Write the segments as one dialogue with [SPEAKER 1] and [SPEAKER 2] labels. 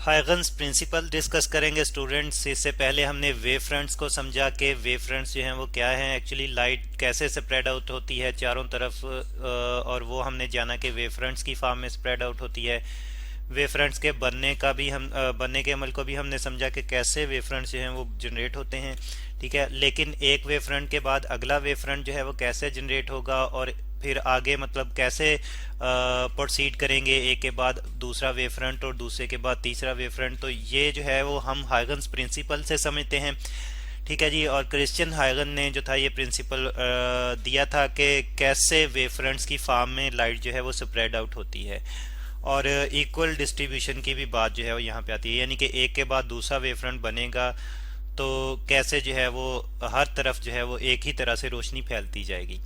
[SPEAKER 1] Huygens principal discuss करेंगे students. इससे पहले हमने वेव फ्रंट्स को समझा कि वेव फ्रंट्स जो हैं वो क्या हैं, एक्चुअली लाइट कैसे स्प्रेड आउट होती है चारों तरफ, और वो हमने जाना कि वेव फ्रंट्स की फॉर्म में स्प्रेड आउट होती है। वेव फ्रंट्स के बनने का भी हम बनने के अमल को भी हमने समझा कि कैसे वेव फ्रंट्स जो हैं वो जनरेट होते हैं, ठीक है। लेकिन एक वेव फ्रंट के बाद अगला वेव फ्रंट जो है वो कैसे जनरेट होगा और फिर आगे मतलब कैसे प्रोसीड करेंगे, एक के बाद दूसरा वेव फ्रंट और दूसरे के बाद तीसरा वेव फ्रंट, तो ये जो है वो हम हाइगन्स प्रिंसिपल से समझते हैं, ठीक है जी। और क्रिश्चियन हाइगन ने जो था ये प्रिंसिपल दिया था कि कैसे वेव फ्रंट्स की फॉर्म में लाइट जो है वो स्प्रेड आउट होती है। और इक्वल डिस्ट्रीब्यूशन की भी बात जो है वो यहाँ पे आती है, यानी कि एक के बाद दूसरा वेव फ्रंट बनेगा तो कैसे जो है वो हर तरफ जो है वो एक ही तरह से रोशनी फैलती जाएगी,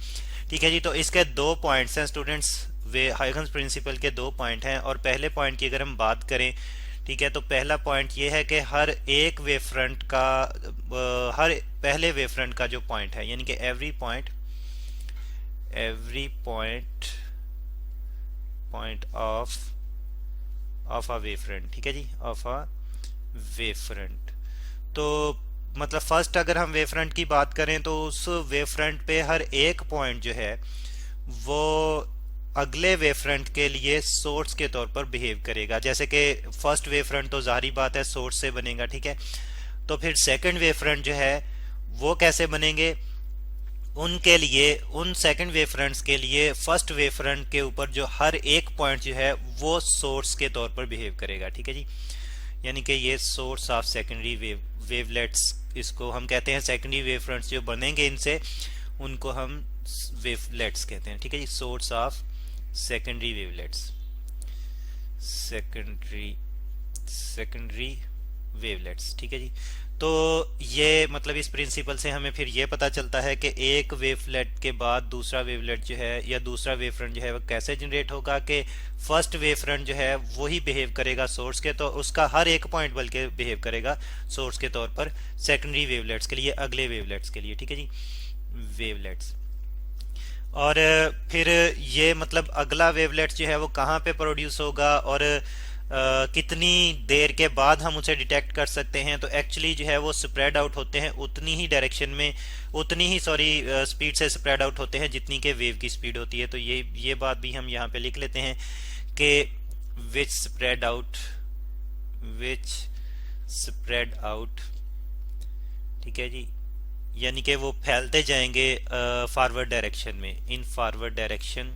[SPEAKER 1] ठीक है जी। तो इसके दो पॉइंट्स हैं स्टूडेंट्स, वे हाइगन्स प्रिंसिपल के दो पॉइंट हैं। और पहले पॉइंट की अगर हम बात करें, ठीक है, तो पहला पॉइंट ये है कि हर एक वेव फ्रंट का हर पहले वेव फ्रंट का जो पॉइंट है, यानी कि every point of a wave front, ठीक है जी, ऑफ अ वेव फ्रंट। तो मतलब फर्स्ट अगर हम वेव फ्रंट की बात करें तो उस वेव फ्रंट पे हर एक पॉइंट जो है वो अगले वेव फ्रंट के लिए सोर्स के तौर पर बिहेव करेगा। जैसे कि फर्स्ट वेव फ्रंट तो जाहिर बात है सोर्स से बनेगा, ठीक है। तो फिर सेकंड वेव फ्रंट जो है वो कैसे बनेंगे, उनके लिए उन सेकंड वेव फ्रंट्स के लिए फर्स्ट वेव फ्रंट के ऊपर जो हर एक पॉइंट जो है वो सोर्स के तौर पर बिहेव करेगा, ठीक है जी। यानी कि ये सोर्स ऑफ सेकेंडरी वेवलेट्स, इसको हम कहते हैं सेकेंडरी वेव फ्रंट्स जो बनेंगे इनसे, उनको हम वेवलेट्स कहते हैं, ठीक है जी। Source of secondary wavelets, secondary wavelets, ठीक है जी। तो ये मतलब इस प्रिंसिपल से हमें फिर ये पता चलता है कि एक वेवलेट के बाद दूसरा वेवलेट जो है या दूसरा वेव फ्रंट जो है वो कैसे जनरेट होगा, कि फर्स्ट वेव फ्रंट जो है वही बिहेव करेगा सोर्स के, तो उसका हर एक पॉइंट बल्कि बिहेव करेगा सोर्स के तौर पर सेकेंडरी वेवलेट्स के लिए, अगले वेवलेट्स के लिए, ठीक है जी, वेवलेट्स। और फिर ये मतलब अगला वेवलेट जो है वो कहाँ पे प्रोड्यूस होगा और कितनी देर के बाद हम उसे डिटेक्ट कर सकते हैं। तो एक्चुअली जो है वो स्प्रेड आउट होते हैं उतनी ही डायरेक्शन में, उतनी ही स्पीड से स्प्रेड आउट होते हैं जितनी के वेव की स्पीड होती है। तो ये बात भी हम यहाँ पे लिख लेते हैं कि विच स्प्रेड आउट, ठीक है जी, यानी कि वो फैलते जाएंगे फॉरवर्ड डायरेक्शन में, इन फॉरवर्ड डायरेक्शन।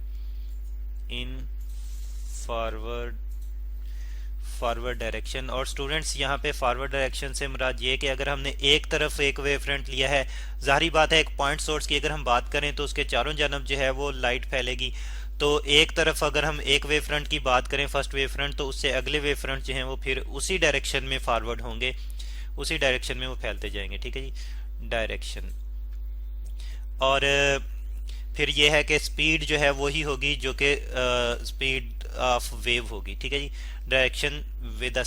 [SPEAKER 1] और स्टूडेंट्स यहाँ पे फॉरवर्ड डायरेक्शन से मुराद ये कि अगर हमने एक तरफ एक वेव फ्रंट लिया है, जाहिर बात है एक पॉइंट सोर्स की अगर हम बात करें तो उसके चारों जानब जो है वो लाइट फैलेगी। तो एक तरफ अगर हम एक वेव फ्रंट की बात करें फर्स्ट वेव फ्रंट, तो उससे अगले वेव फ्रंट जो हैं वो फिर उसी डायरेक्शन में फॉरवर्ड होंगे, उसी डायरेक्शन में वो फैलते जाएंगे, ठीक है जी, डायरेक्शन। और फिर ये है कि स्पीड जो है वही होगी जो कि स्पीड ऑफ वेव होगी, ठीक है जी, डायरेक्शन विद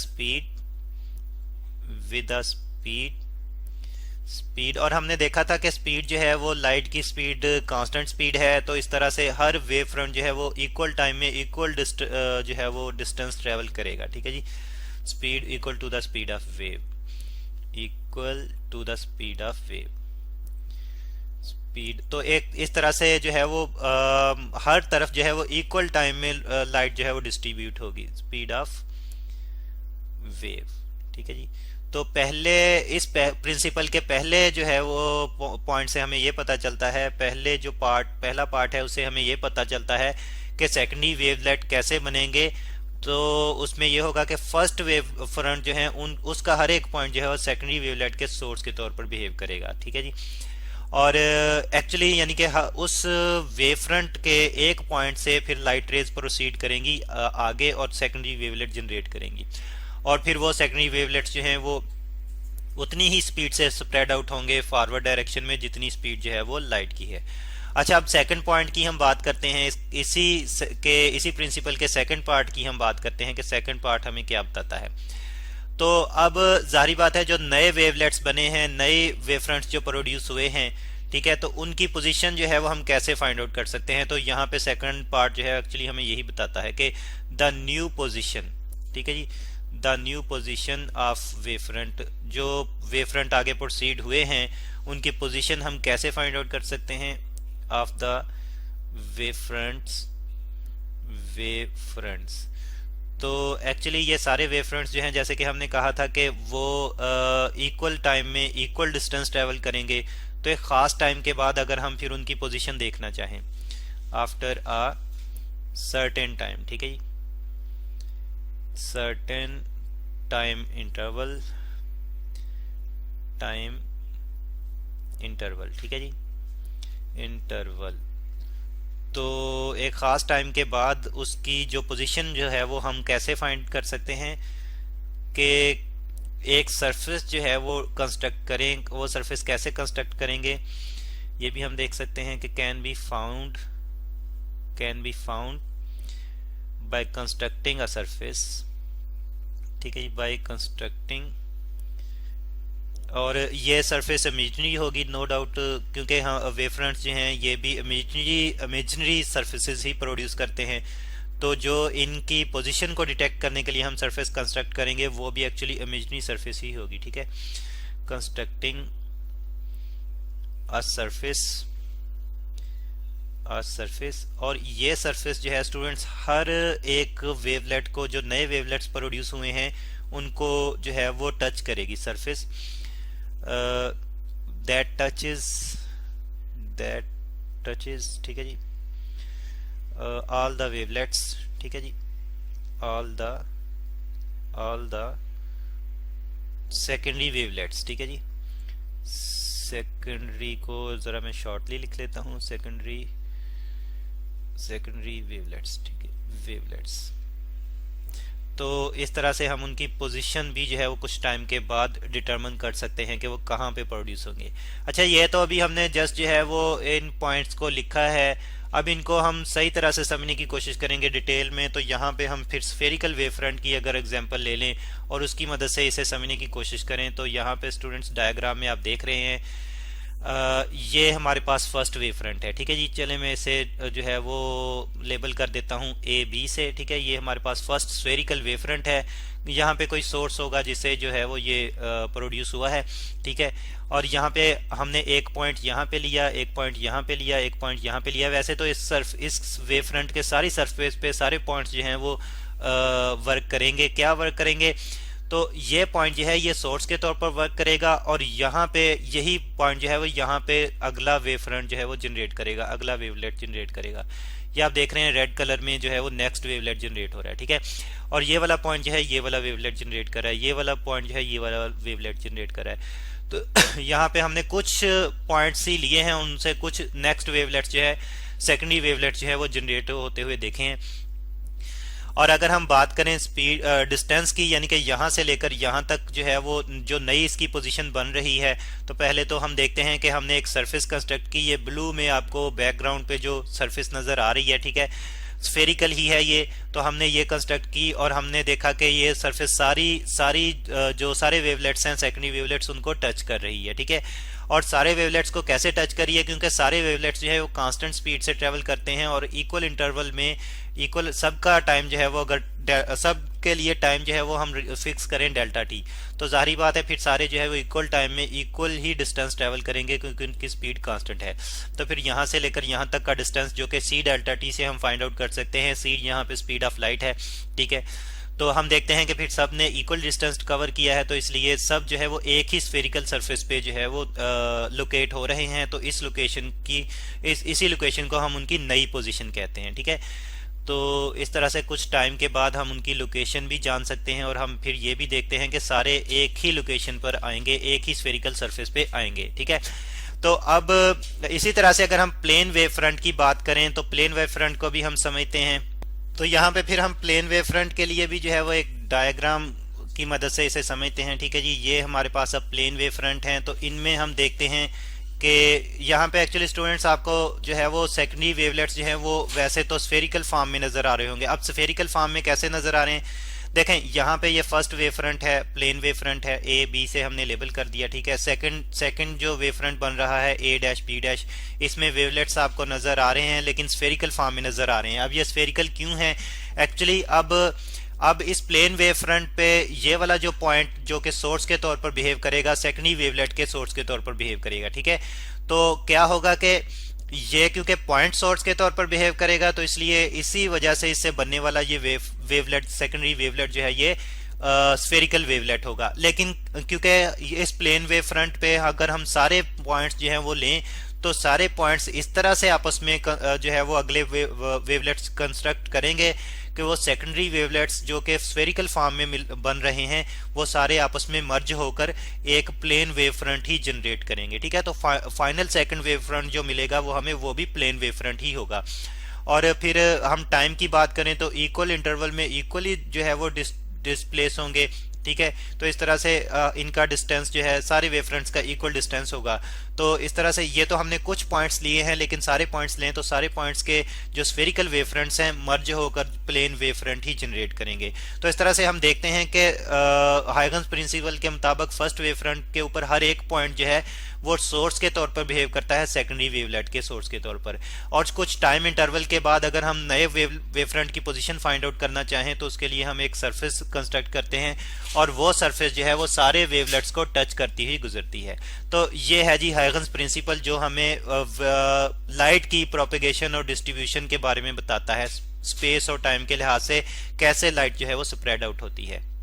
[SPEAKER 1] अ स्पीड। और हमने देखा था कि स्पीड जो है वो लाइट की स्पीड कांस्टेंट स्पीड है, तो इस तरह से हर वेव फ्रंट जो है वो इक्वल टाइम में इक्वल जो है वो डिस्टेंस ट्रेवल करेगा, ठीक है जी। Speed equal to the speed of wave, speed. तो एक इस तरह से जो है वो हर तरफ जो है वो इक्वल टाइम में लाइट जो है वो डिस्ट्रीब्यूट होगी, स्पीड ऑफ वेव, ठीक है जी। तो पहले इस प्रिंसिपल के पहले जो है वो पॉइंट से हमें ये पता चलता है, पहला पार्ट है उसे हमें ये पता चलता है कि सेकेंडरी वेवलेट कैसे बनेंगे। तो उसमें ये होगा कि फर्स्ट वेव फ्रंट जो है उसका हर एक पॉइंट जो है वो सेकेंडरी वेवलेट के सोर्स के तौर पर बिहेव करेगा, ठीक है जी। और एक्चुअली यानी कि उस वेव फ्रंट के एक पॉइंट से फिर लाइट रेज प्रोसीड करेंगी आगे और सेकेंडरी वेवलेट जनरेट करेंगी, और फिर वो सेकेंडरी वेवलेट्स जो हैं वो उतनी ही स्पीड से स्प्रेड आउट होंगे फॉरवर्ड डायरेक्शन में जितनी स्पीड जो है वो लाइट की है। अच्छा, अब सेकंड पॉइंट की हम बात करते हैं, इसी प्रिंसिपल के सेकंड पार्ट की हम बात करते हैं कि सेकंड पार्ट हमें क्या बताता है। तो अब जाहिर बात है जो नए वेवलेट्स बने हैं, नए वेवफ्रंट्स जो प्रोड्यूस हुए हैं, ठीक है, तो उनकी पोजीशन जो है वो हम कैसे फाइंड आउट कर सकते हैं। तो यहाँ पे सेकंड पार्ट जो है एक्चुअली हमें यही बताता है कि द न्यू पोजीशन, ठीक है जी, the new position of wave front, जो वेव फ्रंट आगे प्रोसीड हुए हैं उनकी पोजीशन हम कैसे फाइंड आउट कर सकते हैं, ऑफ द वेव फ्रंट्स। तो एक्चुअली ये सारे वेव फ्रंट्स जो हैं, जैसे कि हमने कहा था कि वो इक्वल टाइम में इक्वल डिस्टेंस ट्रेवल करेंगे, तो एक ख़ास टाइम के बाद अगर हम फिर उनकी पोजीशन देखना चाहें आफ्टर अ सर्टेन टाइम, ठीक है जी, सर्टेन टाइम इंटरवल, ठीक है जी, इंटरवल। तो एक ख़ास टाइम के बाद उसकी जो पोजीशन जो है वो हम कैसे फाइंड कर सकते हैं कि एक सरफेस जो है वो कंस्ट्रक्ट करें, वो सरफेस कैसे कंस्ट्रक्ट करेंगे ये भी हम देख सकते हैं कि can be found by constructing a surface, ठीक है जी, बाय कंस्ट्रक्टिंग। और ये सरफेस इमेजिनरी होगी नो डाउट, क्योंकि हाँ वेव फ्रंट्स जो हैं ये भी इमेजिनरी सरफेसेस ही प्रोड्यूस करते हैं। तो जो इनकी पोजीशन को डिटेक्ट करने के लिए हम सरफेस कंस्ट्रक्ट करेंगे वो भी एक्चुअली इमेजिनरी सरफेस ही होगी, ठीक है, कंस्ट्रक्टिंग अ सरफेस। और ये सरफेस जो है स्टूडेंट्स हर एक वेवलेट को, जो नए वेवलेट्स प्रोड्यूस हुए हैं उनको जो है वो टच करेगी सरफेस, दैट टचेस, ठीक है जी, ऑल द वेवलेट्स, ठीक है जी, ऑल द सेकेंडरी वेवलेट्स, ठीक है जी। सेकेंडरी को जरा मैं शॉर्टली लिख लेता हूँ, सेकेंडरी वेवलेट्स, ठीक है, वेवलेट्स। तो इस तरह से हम उनकी पोजीशन भी जो है वो कुछ टाइम के बाद डिटरमिन कर सकते हैं कि वो कहाँ पे प्रोड्यूस होंगे। अच्छा, ये तो अभी हमने जस्ट जो है वो इन पॉइंट्स को लिखा है, अब इनको हम सही तरह से समझने की कोशिश करेंगे डिटेल में। तो यहाँ पे हम फिर स्फेरिकल वेव फ्रंट की अगर एग्जांपल ले लें और उसकी मदद से इसे समझने की कोशिश करें, तो यहाँ पे स्टूडेंट्स डायग्राम में आप देख रहे हैं, ये हमारे पास फर्स्ट वेव फ्रंट है, ठीक है जी। चले मैं इसे जो है वो लेबल कर देता हूँ AB से, ठीक है। ये हमारे पास फर्स्ट स्फेरिकल वेव फ्रंट है, यहाँ पे कोई सोर्स होगा जिससे जो है वो ये प्रोड्यूस हुआ है, ठीक है। और यहाँ पे हमने एक पॉइंट यहाँ पे लिया, एक पॉइंट यहाँ पे लिया, एक पॉइंट यहाँ पे लिया। वैसे तो इस वेव फ्रंट के सारी सरफेस पे सारे पॉइंट्स जो हैं वो वर्क करेंगे। क्या वर्क करेंगे? तो ये पॉइंट जो है ये सोर्स के तौर पर वर्क करेगा, और यहाँ पे यही पॉइंट जो है वो यहाँ पे अगला वेव फ्रंट जो है वो जनरेट करेगा, अगला वेवलेट जनरेट करेगा। ये आप देख रहे हैं रेड कलर में जो है वो नेक्स्ट वेवलेट जनरेट हो रहा है, ठीक है। और ये वाला पॉइंट जो है ये वाला वेवलेट जनरेट कर रहा है, ये वाला पॉइंट जो है ये वाला वेवलेट जनरेट कर रहा है। तो यहाँ पे हमने कुछ पॉइंट्स ही लिए हैं, उनसे कुछ नेक्स्ट वेवलेट्स जो है सेकेंडरी वेवलेट जो है वो जनरेट होते हुए देखे हैं। और अगर हम बात करें स्पीड डिस्टेंस की, यानी कि यहाँ से लेकर यहाँ तक जो है वो जो नई इसकी पोजीशन बन रही है, तो पहले तो हम देखते हैं कि हमने एक सरफेस कंस्ट्रक्ट की। ये ब्लू में आपको बैकग्राउंड पे जो सरफेस नज़र आ रही है, ठीक है, स्फेरिकल ही है ये। तो हमने ये कंस्ट्रक्ट की और हमने देखा कि ये सरफेस सारी जो सारे वेवलेट्स हैं सेकेंडरी वेवलेट्स उनको टच कर रही है, ठीक है। और सारे वेवलेट्स को कैसे टच करी है? क्योंकि सारे वेवलेट्स जो है वो कांस्टेंट स्पीड से ट्रेवल करते हैं और इक्वल इंटरवल में इक्वल सबका टाइम जो है वो, अगर सब के लिए टाइम जो है वो हम फिक्स करें डेल्टा टी, तो जाहिर बात है फिर सारे जो है वो इक्वल टाइम में इक्वल ही डिस्टेंस ट्रेवल करेंगे क्योंकि उनकी स्पीड कांस्टेंट है। तो फिर यहाँ से लेकर यहाँ तक का डिस्टेंस जो कि सी डेल्टा टी से हम फाइंड आउट कर सकते हैं। सी यहाँ पे स्पीड ऑफ लाइट है, ठीक है। तो हम देखते हैं कि फिर सब ने इक्वल डिस्टेंस कवर किया है, तो इसलिए सब जो है वो एक ही स्फेरिकल सरफेस पे जो है वो लोकेट हो रहे हैं। तो इस लोकेशन की इसी लोकेशन को हम उनकी नई पोजीशन कहते हैं, ठीक है। तो इस तरह से कुछ टाइम के बाद हम उनकी लोकेशन भी जान सकते हैं, और हम फिर ये भी देखते हैं कि सारे एक ही लोकेशन पर आएंगे, एक ही स्फेरिकल सरफेस पे आएंगे, ठीक है। तो अब इसी तरह से अगर हम प्लेन वेव फ्रंट की बात करें तो प्लेन वेव फ्रंट को भी हम समझते हैं। तो यहाँ पे फिर हम प्लेन वेव फ्रंट के लिए भी जो है वो एक डायग्राम की मदद से इसे समझते हैं, ठीक है जी। ये हमारे पास अब प्लेन वेव फ्रंट हैं, तो इनमें हम देखते हैं कि यहाँ पे एक्चुअली स्टूडेंट्स आपको जो है वो सेकेंडरी वेवलेट्स जो हैं वो वैसे तो स्फेरिकल फॉर्म में नज़र आ रहे होंगे। अब स्फेरिकल फॉर्म में कैसे नज़र आ रहे हैं? देखें, यहाँ पे ये फर्स्ट वेव फ्रंट है, प्लेन वेव फ्रंट है, ए बी से हमने लेबल कर दिया, ठीक है। सेकंड जो वेव फ्रंट बन रहा है ए डैश बी डैश, इसमें वेवलेट्स आपको नज़र आ रहे हैं लेकिन स्फेरिकल फॉर्म में नज़र आ रहे हैं। अब ये स्फेरिकल क्यों है? एक्चुअली अब अब इस प्लेन वेव फ्रंट पे ये वाला जो पॉइंट जो कि सोर्स के तौर पर बिहेव करेगा, सेकेंडरी वेवलेट के सोर्स के तौर पर बिहेव करेगा, ठीक है। तो क्या होगा कि ये क्योंकि पॉइंट सोर्स के तौर पर बिहेव करेगा, तो इसलिए इसी वजह से इससे बनने वाला ये वेवलेट, सेकेंडरी वेवलेट जो है ये स्फेरिकल वेवलेट होगा। लेकिन क्योंकि इस प्लेन वेव फ्रंट पे अगर हम सारे पॉइंट्स जो हैं वो लें, तो सारे पॉइंट्स इस तरह से आपस में जो है वो अगले वेवलेट्स कंस्ट्रक्ट करेंगे कि वो सेकेंडरी वेवलेट्स जो कि स्फेरिकल फॉर्म में बन रहे हैं, वो सारे आपस में मर्ज होकर एक प्लेन वेव फ्रंट ही जनरेट करेंगे, ठीक है। तो फाइनल सेकंड वेव फ्रंट जो मिलेगा वो हमें वो भी प्लेन वेव फ्रंट ही होगा। और फिर हम टाइम की बात करें तो इक्वल इंटरवल में इक्वली जो है वो डिस्प्लेस होंगे, ठीक है। तो इस तरह से इनका डिस्टेंस जो है सारे वेव फ्रंट्स का इक्वल डिस्टेंस होगा। तो इस तरह से ये तो हमने कुछ पॉइंट्स लिए हैं, लेकिन सारे पॉइंट्स लें तो सारे पॉइंट्स के जो स्फेरिकल वेव फ्रंट्स हैं मर्ज होकर प्लेन वेव फ्रंट ही जनरेट करेंगे। तो इस तरह से हम देखते हैं कि हाइगन्स प्रिंसिपल के मुताबिक फर्स्ट वेव फ्रंट के ऊपर हर एक पॉइंट जो है वो सोर्स के तौर पर बिहेव करता है, सेकेंडरी वेवलेट के सोर्स के तौर पर। और कुछ टाइम इंटरवल के बाद अगर हम नए वेव फ्रंट की पोजीशन फाइंड आउट करना चाहें तो उसके लिए हम एक सरफेस कंस्ट्रक्ट करते हैं, और वो सरफेस जो है वो सारे वेवलेट्स को टच करती हुई गुजरती है। तो ये है जी हाइगन्स प्रिंसिपल, जो हमें लाइट की प्रोपेगेशन और डिस्ट्रीब्यूशन के बारे में बताता है, स्पेस और टाइम के लिहाज से कैसे लाइट जो है वो स्प्रेड आउट होती है।